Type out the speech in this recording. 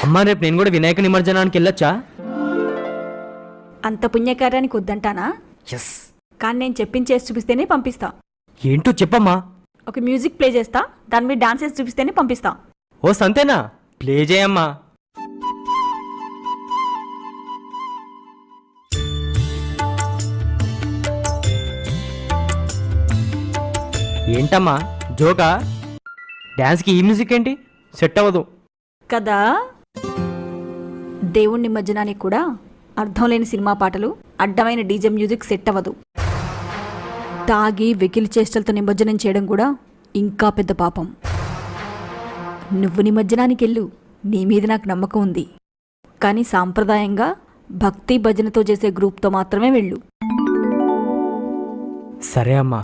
అమ్మా రేపు నేను కూడా వినాయక నిమజ్జనానికి వెళ్ళొచ్చా? అంత పుణ్యకార్యానికి వద్దంటానా? ఎస్. కానీ నేను చెప్పించేసి చూపిస్తేనే పంపిస్తా. ఏంటో చెప్పమ్మా. ఒక మ్యూజిక్ ప్లే చేస్తా, దాని మీద డాన్స్ చేసి చూపిస్తేనే పంపిస్తా. ఓ సంతేనా, ప్లే చేయమ్మా. ఏంటమ్మా జోకా? డాన్స్కి ఈ మ్యూజిక్ ఏంటి? సెట్ అవ్వదు కదా. దేవుడి నిమజ్జనానికి కూడా అర్థం లేని సినిమా పాటలు, అడ్డమైన డీజే మ్యూజిక్ సెట్ అవ్వదు. తాగి వెకిలి చేష్టలతో నిమజ్జనం చేయడం కూడా ఇంకా పెద్ద పాపం. నువ్వు నిమజ్జనానికి వెళ్ళు, నీ మీద నాకు నమ్మకం ఉంది. కానీ సాంప్రదాయంగా భక్తి భజనతో చేసే గ్రూప్తో మాత్రమే వెళ్ళు. సరే అమ్మా.